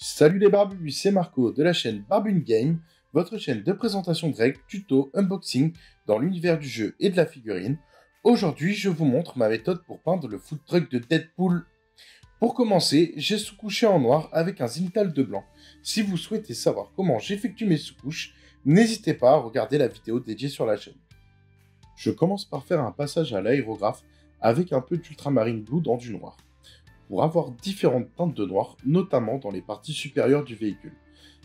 Salut les barbus, c'est Marco de la chaîne Barbune Game, votre chaîne de présentation de règles, tuto, unboxing dans l'univers du jeu et de la figurine. Aujourd'hui, je vous montre ma méthode pour peindre le food truck de Deadpool. Pour commencer, j'ai sous-couché en noir avec un Zintal de blanc. Si vous souhaitez savoir comment j'effectue mes sous-couches, n'hésitez pas à regarder la vidéo dédiée sur la chaîne. Je commence par faire un passage à l'aérographe avec un peu d'ultramarine blue dans du noir, pour avoir différentes teintes de noir, notamment dans les parties supérieures du véhicule.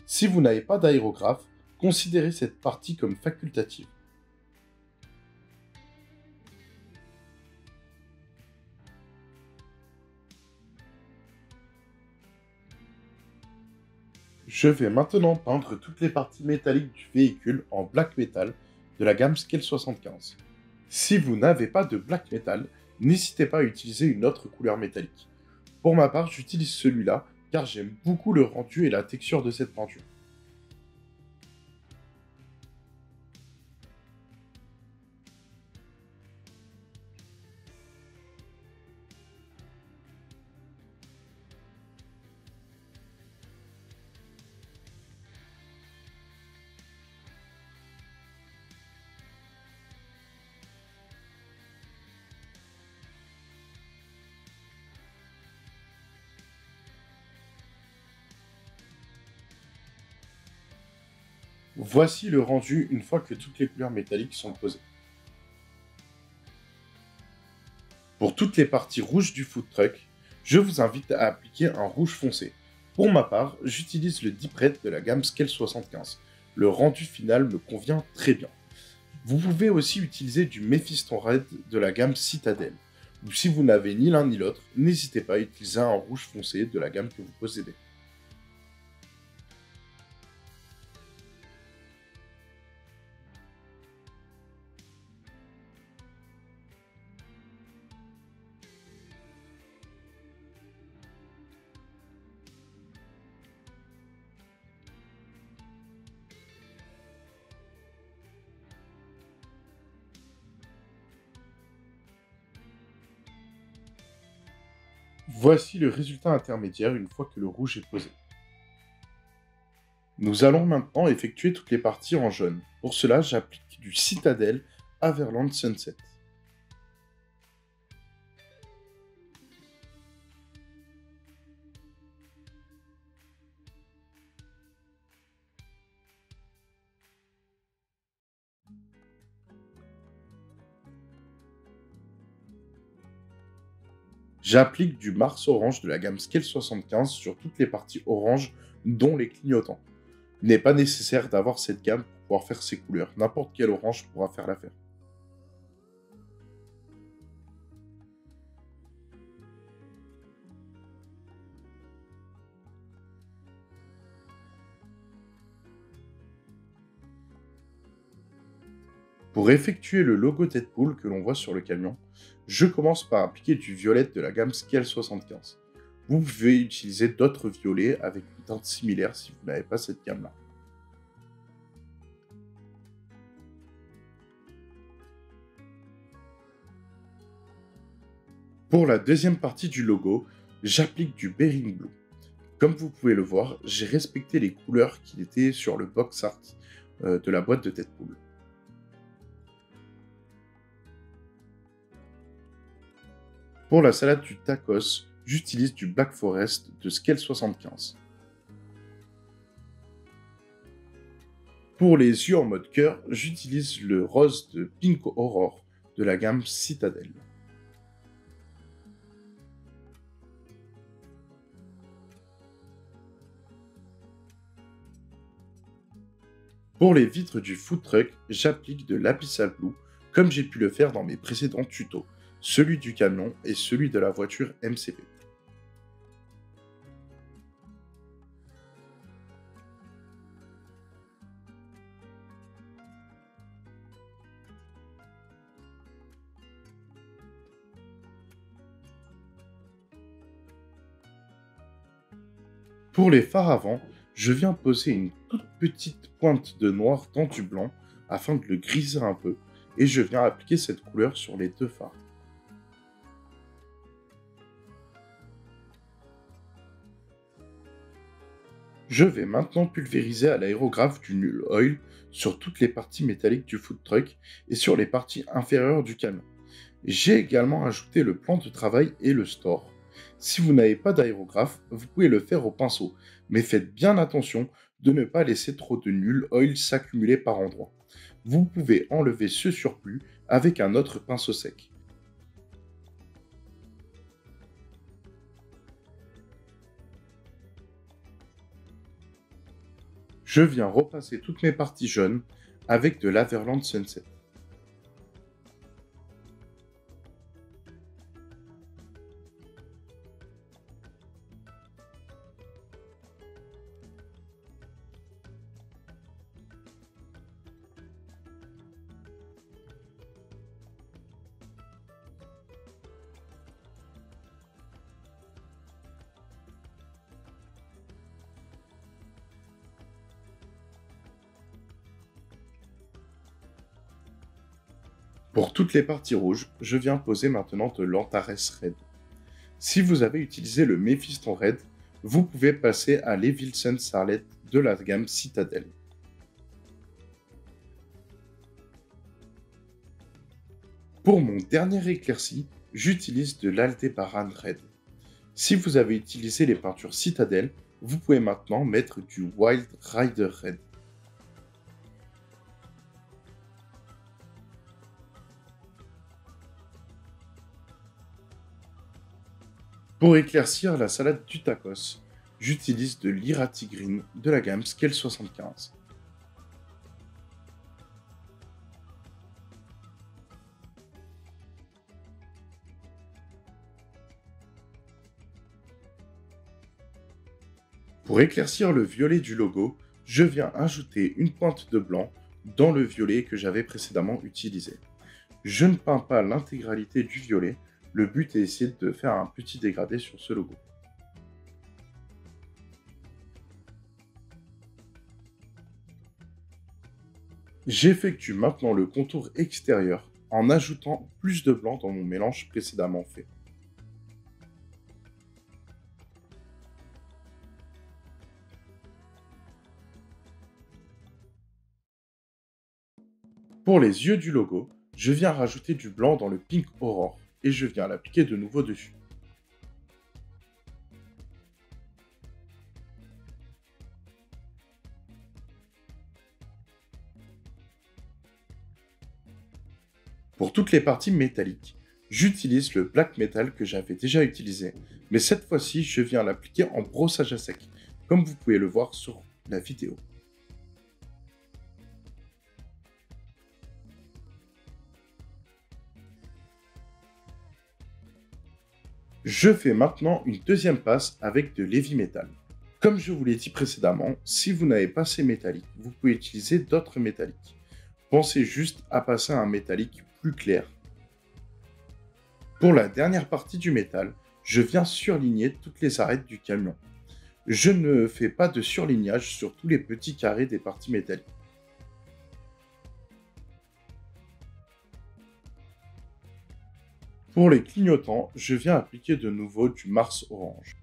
Si vous n'avez pas d'aérographe, considérez cette partie comme facultative. Je vais maintenant peindre toutes les parties métalliques du véhicule en black metal de la gamme Scale 75. Si vous n'avez pas de black metal, n'hésitez pas à utiliser une autre couleur métallique. Pour ma part, j'utilise celui-là car j'aime beaucoup le rendu et la texture de cette peinture. Voici le rendu une fois que toutes les couleurs métalliques sont posées. Pour toutes les parties rouges du food truck, je vous invite à appliquer un rouge foncé. Pour ma part, j'utilise le Deep Red de la gamme Scale 75. Le rendu final me convient très bien. Vous pouvez aussi utiliser du Mephiston Red de la gamme Citadel. Ou si vous n'avez ni l'un ni l'autre, n'hésitez pas à utiliser un rouge foncé de la gamme que vous possédez. Voici le résultat intermédiaire une fois que le rouge est posé. Nous allons maintenant effectuer toutes les parties en jaune. Pour cela, j'applique du Citadel Everland Sunset. J'applique du Mars Orange de la gamme Scale 75 sur toutes les parties orange, dont les clignotants. Il n'est pas nécessaire d'avoir cette gamme pour pouvoir faire ces couleurs. N'importe quel orange pourra faire l'affaire. Pour effectuer le logo Deadpool que l'on voit sur le camion, je commence par appliquer du violet de la gamme Scale 75. Vous pouvez utiliser d'autres violets avec une teinte similaire si vous n'avez pas cette gamme-là. Pour la deuxième partie du logo, j'applique du Bearing Blue. Comme vous pouvez le voir, j'ai respecté les couleurs qui étaient sur le box art de la boîte de Deadpool. Pour la salade du tacos, j'utilise du Black Forest de Scale 75. Pour les yeux en mode cœur, j'utilise le rose de Pink Aurore de la gamme Citadel. Pour les vitres du food truck, j'applique de l'Abyssal Blue, comme j'ai pu le faire dans mes précédents tutos, celui du camion et celui de la voiture MCP. Pour les phares avant, je viens poser une toute petite pointe de noir dans du blanc afin de le griser un peu et je viens appliquer cette couleur sur les deux phares. Je vais maintenant pulvériser à l'aérographe du Null Oil sur toutes les parties métalliques du food truck et sur les parties inférieures du camion. J'ai également ajouté le plan de travail et le store. Si vous n'avez pas d'aérographe, vous pouvez le faire au pinceau, mais faites bien attention de ne pas laisser trop de Null Oil s'accumuler par endroits. Vous pouvez enlever ce surplus avec un autre pinceau sec. Je viens repasser toutes mes parties jaunes avec de l'Averland Sunset. Pour toutes les parties rouges, je viens poser maintenant de l'Antares Red. Si vous avez utilisé le Mephiston Red, vous pouvez passer à l'Evilson Starlet de la gamme Citadel. Pour mon dernier éclairci, j'utilise de l'Aldebaran Red. Si vous avez utilisé les peintures Citadel, vous pouvez maintenant mettre du Wild Rider Red. Pour éclaircir la salade du tacos, j'utilise de l'Irati Green de la gamme Scale 75. Pour éclaircir le violet du logo, je viens ajouter une pointe de blanc dans le violet que j'avais précédemment utilisé. Je ne peins pas l'intégralité du violet, le but est d'essayer de faire un petit dégradé sur ce logo. J'effectue maintenant le contour extérieur en ajoutant plus de blanc dans mon mélange précédemment fait. Pour les yeux du logo, je viens rajouter du blanc dans le Pink Aurore et je viens l'appliquer de nouveau dessus. Pour toutes les parties métalliques, j'utilise le Black Metal que j'avais déjà utilisé, mais cette fois-ci, je viens l'appliquer en brossage à sec, comme vous pouvez le voir sur la vidéo. Je fais maintenant une deuxième passe avec de l'Heavy Metal. Comme je vous l'ai dit précédemment, si vous n'avez pas ces métalliques, vous pouvez utiliser d'autres métalliques. Pensez juste à passer à un métallique plus clair. Pour la dernière partie du métal, je viens surligner toutes les arêtes du camion. Je ne fais pas de surlignage sur tous les petits carrés des parties métalliques. Pour les clignotants, je viens appliquer de nouveau du Mars Orange.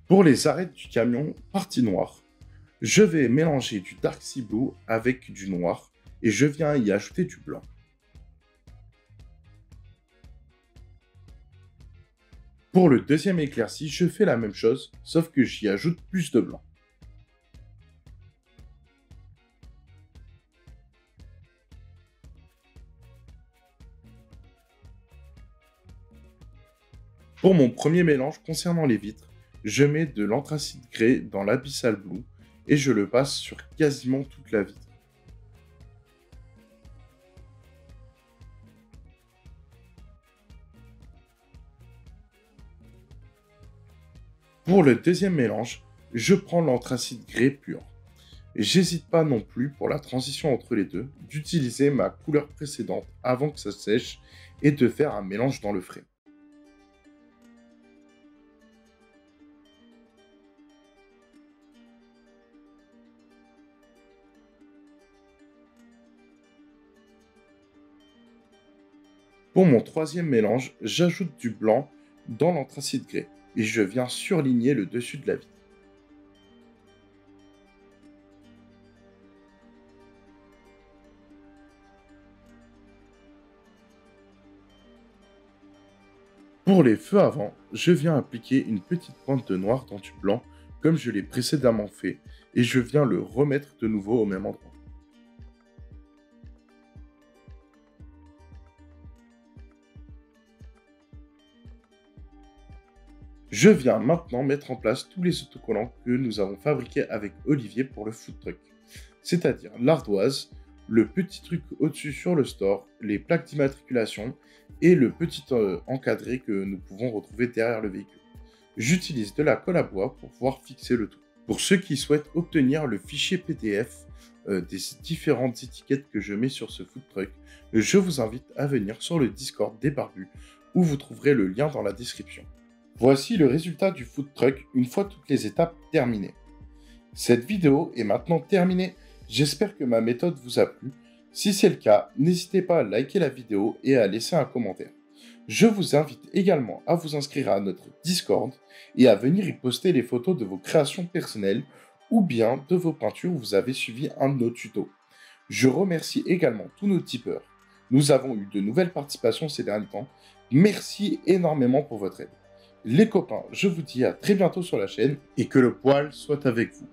Pour les arêtes du camion partie noire, je vais mélanger du Dark Sea Blue avec du noir et je viens y ajouter du blanc. Pour le deuxième éclairci, je fais la même chose, sauf que j'y ajoute plus de blanc. Pour mon premier mélange concernant les vitres, je mets de l'anthracite grès dans l'Abyssal Blue et je le passe sur quasiment toute la vitre. Pour le deuxième mélange, je prends l'anthracite grès pur. J'hésite pas non plus pour la transition entre les deux d'utiliser ma couleur précédente avant que ça sèche et de faire un mélange dans le frais. Pour mon troisième mélange, j'ajoute du blanc dans l'anthracite grès et je viens surligner le dessus de la vitre. Pour les feux avant, je viens appliquer une petite pointe de noir dans du blanc comme je l'ai précédemment fait et je viens le remettre de nouveau au même endroit. Je viens maintenant mettre en place tous les autocollants que nous avons fabriqués avec Olivier pour le food truck, c'est-à-dire l'ardoise, le petit truc au-dessus sur le store, les plaques d'immatriculation et le petit encadré que nous pouvons retrouver derrière le véhicule. J'utilise de la colle à bois pour pouvoir fixer le tout. Pour ceux qui souhaitent obtenir le fichier PDF des différentes étiquettes que je mets sur ce food truck, je vous invite à venir sur le Discord des Barbus où vous trouverez le lien dans la description. Voici le résultat du food truck une fois toutes les étapes terminées. Cette vidéo est maintenant terminée. J'espère que ma méthode vous a plu. Si c'est le cas, n'hésitez pas à liker la vidéo et à laisser un commentaire. Je vous invite également à vous inscrire à notre Discord et à venir y poster les photos de vos créations personnelles ou bien de vos peintures où vous avez suivi un de nos tutos. Je remercie également tous nos tipeurs. Nous avons eu de nouvelles participations ces derniers temps. Merci énormément pour votre aide. Les copains, je vous dis à très bientôt sur la chaîne et que le poil soit avec vous.